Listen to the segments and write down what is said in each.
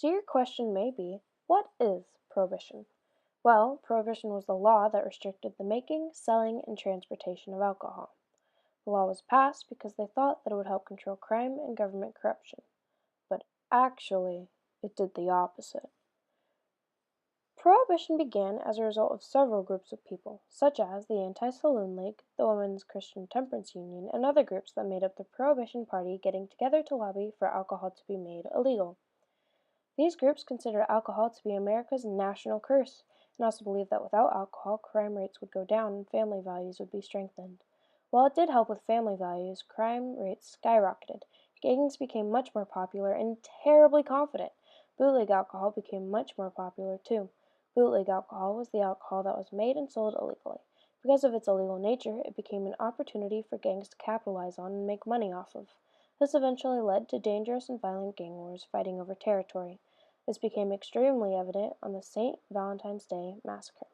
So your question may be, what is prohibition? Well, prohibition was the law that restricted the making, selling, and transportation of alcohol. The law was passed because they thought that it would help control crime and government corruption. But actually, it did the opposite. Prohibition began as a result of several groups of people, such as the Anti-Saloon League, the Women's Christian Temperance Union, and other groups that made up the Prohibition Party getting together to lobby for alcohol to be made illegal. These groups consider alcohol to be America's national curse, and also believe that without alcohol, crime rates would go down and family values would be strengthened. While it did help with family values, crime rates skyrocketed. Gangs became much more popular and terribly confident. Bootleg alcohol became much more popular too. Bootleg alcohol was the alcohol that was made and sold illegally. Because of its illegal nature, it became an opportunity for gangs to capitalize on and make money off of. This eventually led to dangerous and violent gang wars fighting over territory. This became extremely evident on the St. Valentine's Day Massacre.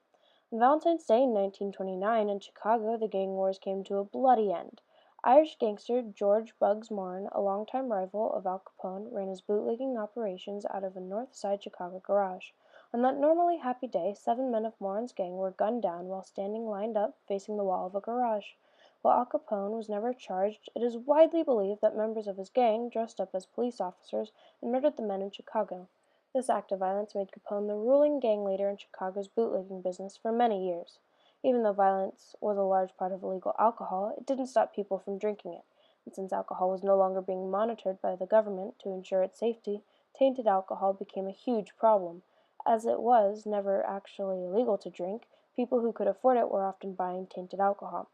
On Valentine's Day in 1929 in Chicago, the gang wars came to a bloody end. Irish gangster George "Bugs" Moran, a longtime rival of Al Capone, ran his bootlegging operations out of a North Side Chicago garage. On that normally happy day, 7 men of Moran's gang were gunned down while standing lined up facing the wall of a garage. While Al Capone was never charged, it is widely believed that members of his gang dressed up as police officers and murdered the men in Chicago. This act of violence made Capone the ruling gang leader in Chicago's bootlegging business for many years. Even though violence was a large part of illegal alcohol, it didn't stop people from drinking it. And since alcohol was no longer being monitored by the government to ensure its safety, tainted alcohol became a huge problem. As it was never actually illegal to drink, people who could afford it were often buying tainted alcohol.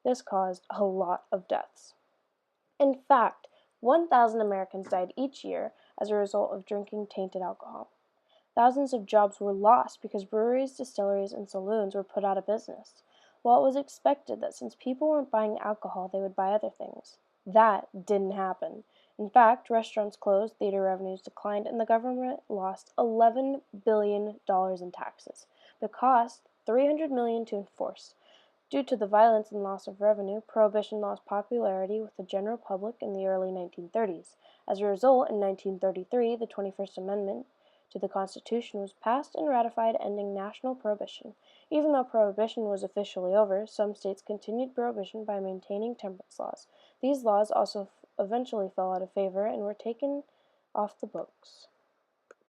This caused a lot of deaths. In fact, 1,000 Americans died each year as a result of drinking tainted alcohol. Thousands of jobs were lost because breweries, distilleries, and saloons were put out of business. While it was expected that since people weren't buying alcohol, they would buy other things. That didn't happen. In fact, restaurants closed, theater revenues declined, and the government lost $11 billion in taxes. The cost, $300 million to enforce. Due to the violence and loss of revenue, Prohibition lost popularity with the general public in the early 1930s. As a result, in 1933, the 21st Amendment to the Constitution was passed and ratified, ending national prohibition. Even though prohibition was officially over, some states continued prohibition by maintaining temperance laws. These laws also eventually fell out of favor and were taken off the books.